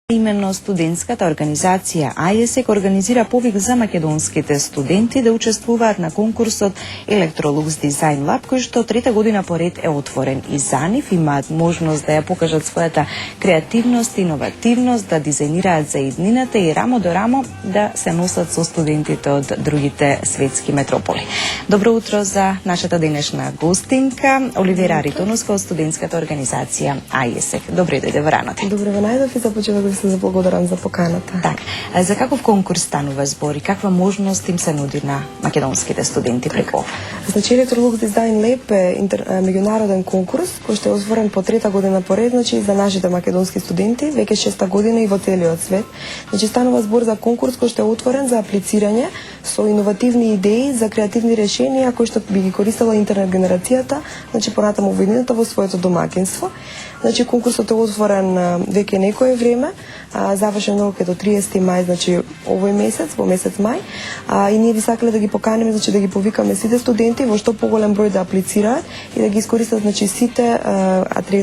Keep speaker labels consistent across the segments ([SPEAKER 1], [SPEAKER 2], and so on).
[SPEAKER 1] Именно студентската организација AIESEC организира повик за македонските студенти да учествуваат на конкурсот Electrolux Design Lab, кој што трета година поред е отворен и за нив имаат можност да ја покажат својата креативност, иновативност, да дизајнираат за иднината и рамо до рамо да се носат со студентите од другите светски метрополи. Добро утро за нашата денешна гостинка Оливера Аритоновска од студентската организација AIESEC. Добре дојде во раното.
[SPEAKER 2] Добре во најдов и започнувам да се заблагодарам за поканата.
[SPEAKER 1] Так, за каков конкурс станува збор и каква можност им се нуди на македонските студенти преку?
[SPEAKER 2] Значи Electrolux Design Lab е меѓународен конкурс кој што е отворен по трета година поред, значи за нашите македонски студенти, веќе шеста година и во целиот свет. Значи станува збор за конкурс кој што е отворен за аплицирање со иновативни идеи за креативни решенија кои што би ги користела интернет генерацијата, значи понатаму во иднината во своето домаќинство. Значи конкурсот е отворен веќе некое време, завршен рок е до 30 мај, значи овој месец, во месец мај, и ние би сакале да ги поканиме, значи да ги повикаме сите студенти во што поголем број да аплицираат и да ги искористат, значи сите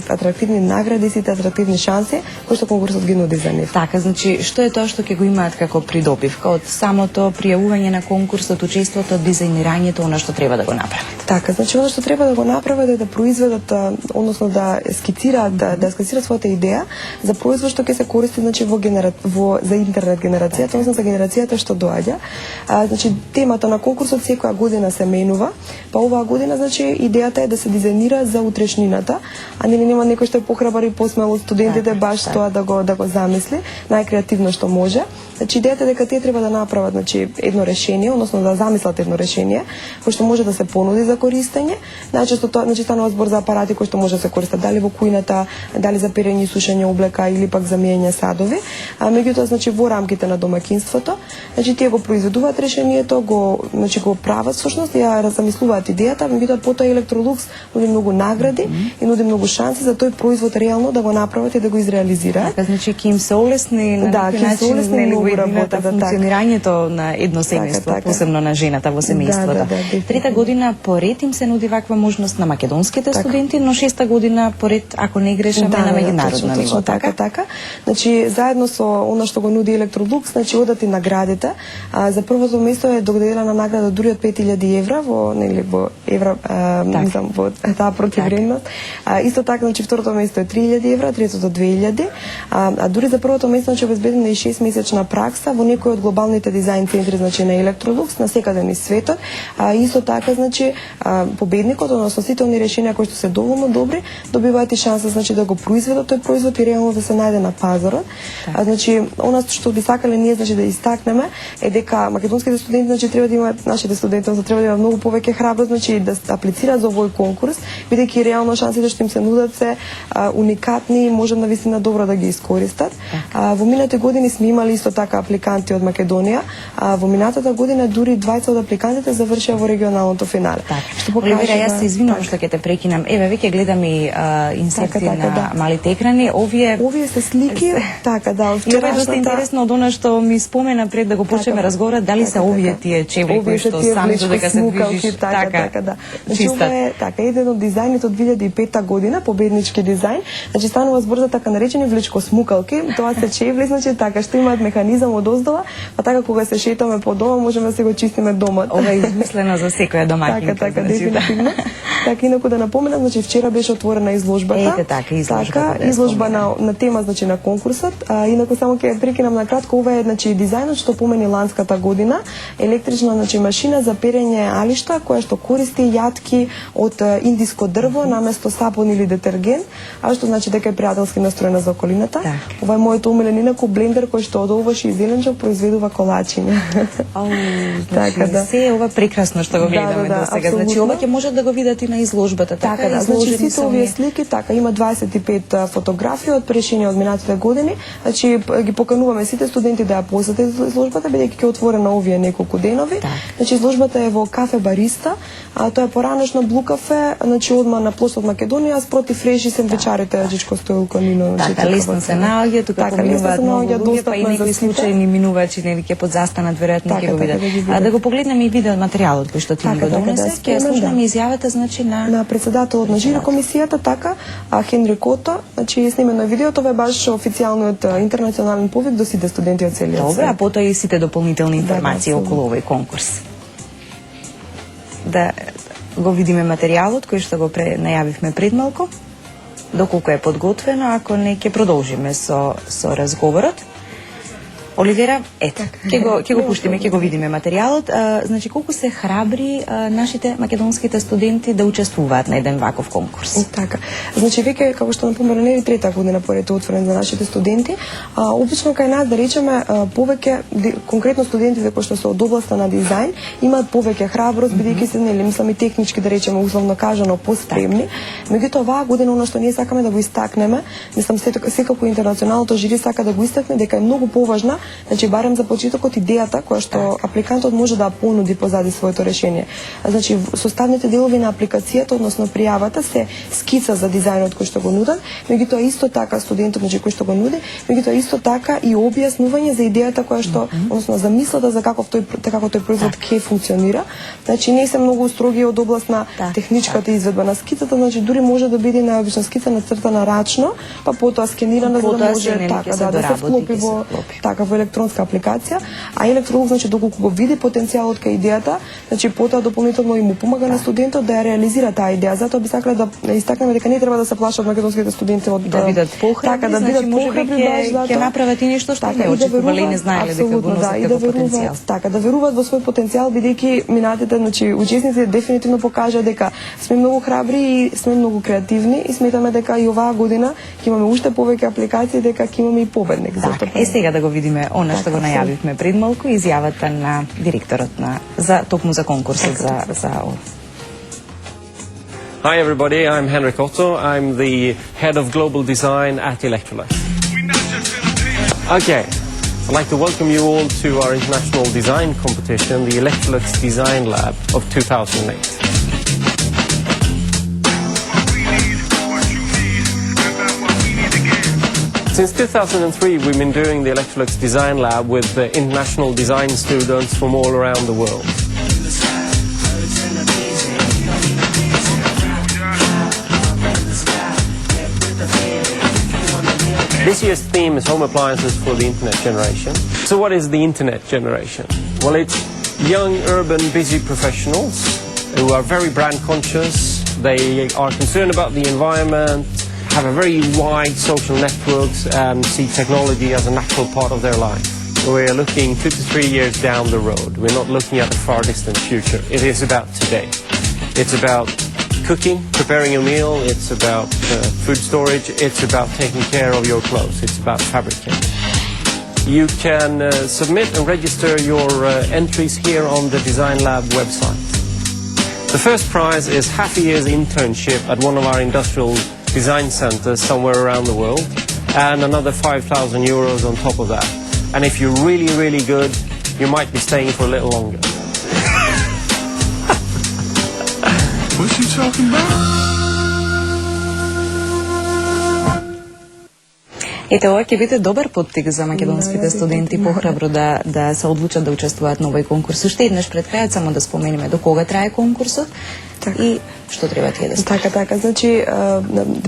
[SPEAKER 2] атрактивни награди, сите атрактивни шанси кои што конкурсот ги нуди за нив.
[SPEAKER 1] Така, значи што е тоа што ќе го имаат како придобивка од самото пријавување на конкурсот, учеството, дизајнирањето, она што треба да го направат?
[SPEAKER 2] Така, значи она што треба да го направат е да произведат, односно да скицираат, да скицираат својата идеја за производ што ќе се користи, значи за интернет генерацијата, односно за генерацијата што доаѓа. Значи темата на конкурсот секоја година се менува, па оваа година значи идејата е да се дизајнира за утрешнината, а нема некој што е похрабар и посмел од студентите баш тоа да го замисли, најкреативно што може. Значи идејата е дека тие треба да направат, значи едно решение, односно да замислат едно решение кој што може да се понуди за користење. Најчесто тоа, значи станува збор за апарати кои што може да се користат дали во кујната, дали за перење и сушење облека или пак за миење садови, меѓутоа значи во рамките на домаќинството. Значи тие го произведуваат решението, го прават всушност, ја замислуваат идејата, меѓутоа потоа Electrolux нуди многу награди и нуди многу шанси за тој производ реално да го направат и да го изреализираат.
[SPEAKER 1] Така, значи ќе им се олесни на некој начин функционирањето на едно семејство, посебно на жената во семејството. Трета година поред им се нуди ваква можност на македонските студенти, но шеста година поред, ако не грешаме, на меѓународно ниво.
[SPEAKER 2] Така. Значи заедно со она што го нуди Electrolux, значи одат и наградите. За првото место е доделена награда дури од 5000 евра во евра, мислам во таа противвредност. Исто така, значи второто место е 3000 евра, третото 2000, а дури за првото место значи обезбедена и 6-месечна пракса во некој од глобалните дизајн центри, значи на Electrolux на секаде низ светот. Исто така, значи победникот, односно сите они решенија кои што се доволно добри, добиваат и шанса, значи да го произведат тој производ и реално да се најде на пазарот. Значи она што би сакале ние, значи да истакнеме е дека македонските студенти, значи треба да имаат, нашите студенти треба да имаат многу повеќе храброст, значи да аплицираат за овој конкурс, бидејќи реално шансите што им се нудат се уникатни и може навистина добро да ги искористат. Во минатите години сме имали исто така апликанти од Македонија, во минатата година дури двајца од апликантите завршија во регионалното финале.
[SPEAKER 1] Што покажува, јас се извинувам што ќе те прекинам. Еве веќе гледам и инсерти на малите екрани. Овие
[SPEAKER 2] се слики, така да,
[SPEAKER 1] и ова е доста интересно од она што ми спомена пред да го почнеме разговорот, дали се овие тие чевли кои што сами додека се движиш, така
[SPEAKER 2] да. Значи ова е така еден од дизајните од 2005 година, победнички дизајн. Значи станува збор за така наречени влечко смукалки. Тоа се чевли, значи така што имаат механизам одоздола, па така кога се шетаме по дома можеме да се го чистиме домот.
[SPEAKER 1] Ова е измислено за секоја домаќинка.
[SPEAKER 2] Така, дефинитивно. Така, инаку да напоменам, значи вчера беше отворена изложбата. Изложба на тема, значи на конкурсот. Инаку само ќе прекинам на кратко, ова е значи дизајнот што помени ланската година, електрична значи машина за перење алишта која што користи јатки од индиско дрво наместо сапун или детергент, што значи дека е пријателски настроена за околината. Ова е моето умилен инаку блендер кој што од овош и зеленчок произведува колачиња.
[SPEAKER 1] Така да. Се ова прекрасно што го гледаме до сега. Значи ова ќе можат да го видат и на изложбата, така да.
[SPEAKER 2] Значи сите овие слики, така има 25 фотографии од прешенија од минатите години. Значи ги покануваме сите студенти да ја посетат изложбата, бидејќи ќе отворена овие неколку денови. Значи изложбата е во кафе Бариста, Тоа е поранешно Блу кафе, значи одма на площад Македонија, спроти Фреш и сендвичарите Аџичко стоилко Нино.
[SPEAKER 1] Така, лесно се наоѓа, тука поминуваат многу луѓе, па и некои случајни минувачи, нели ќе подзастанат веројатно ќе го видат. Да го погледнеме и видео материјалот кој што ти го донесе, ќе слушнеме изјавата значи на
[SPEAKER 2] председателот на жири комисијата, така, Хенри Кото, значи снимено е видео, тоа е баш официјалниот интернационален повик до сите студенти од целиот свет.
[SPEAKER 1] Добро, а потоа и сите дополнителни информации околу овој конкурс. Да го видиме материјалот кој што го најавивме пред малку, доколку е подготвено, ако не ќе продолжиме со разговорот. Оливера, ето, ќе го пуштиме, ќе го видиме материјалот. Значи, колку се храбри нашите македонските студенти да учествуваат на еден ваков конкурс?
[SPEAKER 2] Така. Значи, веќе, како што напомена, не е трета година поред отворен за нашите студенти. Обично кај нас, да речеме, повеќе, конкретно студентите кои што се од областа на дизајн, имаат повеќе храброст, бидејќи се, нели, мислам и технички, да речеме, условно кажано, поспремни. Меѓутоа, оваа година, она што ние сакаме да го истакнеме, мислам, секако интернационалното жири сака да го истакне, дека е многу поважна, значи барем за почетокот идејата која што апликантот може да понуди позади своето решение. Значи составните делови на апликацијата, односно пријавата, се скица за дизајнот кој што го нудат, меѓутоа исто така студентот, значи кој што го нуди, меѓутоа исто така и објаснување за идејата која што, односно за мислата за како тој производ ќе функционира. Значи не се многу строги од област на техничката изведба на скицата, значи дури може да биде најобична скица нацртана рачно, па потоа скенирана за да може да се вклопи во во електронска апликација, а Electrolux, значи доколку го види потенцијалот кај идејата, значи потоа дополнително им помага на студентот да ја реализира таа идеја. Затоа би сакале да истакнеме дека не треба да се плашат македонските студенти од
[SPEAKER 1] да бидат похрабри, така да бидат похрабри, ќе направат и нешто што не очекувале и не знаеле дека го носат како потенцијал.
[SPEAKER 2] Така да веруваат во свој потенцијал, бидејќи минатите, значи учесниците дефинитивно покажа дека сме многу храбри и сме многу креативни и сметаме дека и оваа година ќе имаме уште повеќе апликации, дека ќе имаме и победник.
[SPEAKER 1] Така, сега да го видиме она што го најавивме пред малку, изјавата на директорот за токму за конкурсот за
[SPEAKER 3] Hi everybody, I'm Henrik Otto. I'm the head of global design at Electrolux. Okay, I'd like to welcome you all to our international design competition, the Electrolux Design Lab of 2008. Since 2003, we've been doing the Electrolux Design Lab with international design students from all around the world. This year's theme is home appliances for the internet generation. So what is the internet generation? Well, it's young, urban, busy professionals who are very brand conscious. They are concerned about the environment, have a very wide social networks and see technology as a natural part of their life. We're looking 2 to 3 years down the road. We're not looking at the far distant future. It is about today. It's about cooking, preparing a meal. It's about food storage. It's about taking care of your clothes. It's about fabricating. You can submit and register your entries here on the Design Lab website. The first prize is half a year's internship at one of our industrial design centers somewhere around the world, and another 5,000 euros on top of that. And if you're really, really good, you might be staying for a little longer.
[SPEAKER 4] What's she talking about?
[SPEAKER 1] Ете, ова ќе биде добар поттик за македонските студенти похрабро да се одлучат да учествуваат на овој конкурс. Уште еднаш пред крајот само да спомениме до кога трае конкурсот и што треба тие да
[SPEAKER 2] станат. Така, значи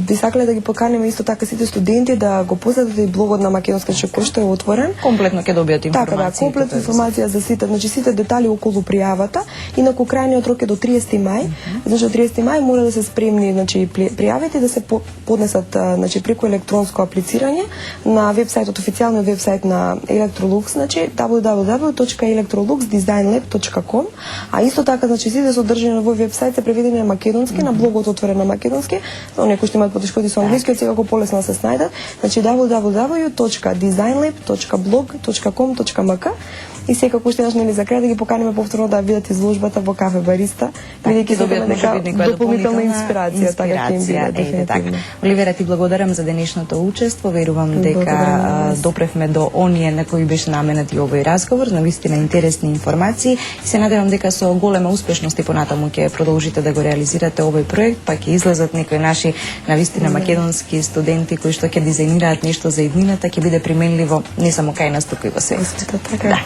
[SPEAKER 2] би сакале да ги поканиме исто така сите студенти да го посетат и блогот на Македонска кој што е отворен.
[SPEAKER 1] Комплетно ќе добијат информација.
[SPEAKER 2] Така, да, комплетна информација за сите, значи сите детали околу пријавата. Инаку крајниот рок е до 30 мај. Значи до 30 мај мора да се спремни, значи пријавите да се поднесат значи преку електронско аплицирање на вебсајтот, официјалниот вебсајт на Electrolux, значи www.electroluxdesignlab.com, а исто така значи сите содржини на овој вебсајт се преведени на македонски македонски, на блогот отворен на македонски, оние кои што имаат потешкоти со англискиот секако полесно да се снајдат. Значи www.designlab.blog.com.mk и секако уште еднаш нели за крај да ги поканиме повторно да видат изложбата во Кафе Бариста, бидејќи
[SPEAKER 1] добијат
[SPEAKER 2] дека дополнителна инспирација, така ќе им биде дефинитивно.
[SPEAKER 1] Оливера, ти благодарам за денешното учество. Верувам дека допревме до оние на кои беше наменат и овој разговор, навистина интересни информации. И се надевам дека со голема успешност и понатаму ќе продолжите да го реализирате овој проект, па ќе излезат некои наши навистина македонски студенти кои што ќе дизајнираат нешто за иднината, ќе биде применливо не само кај нас, туку и во светот.
[SPEAKER 2] Така.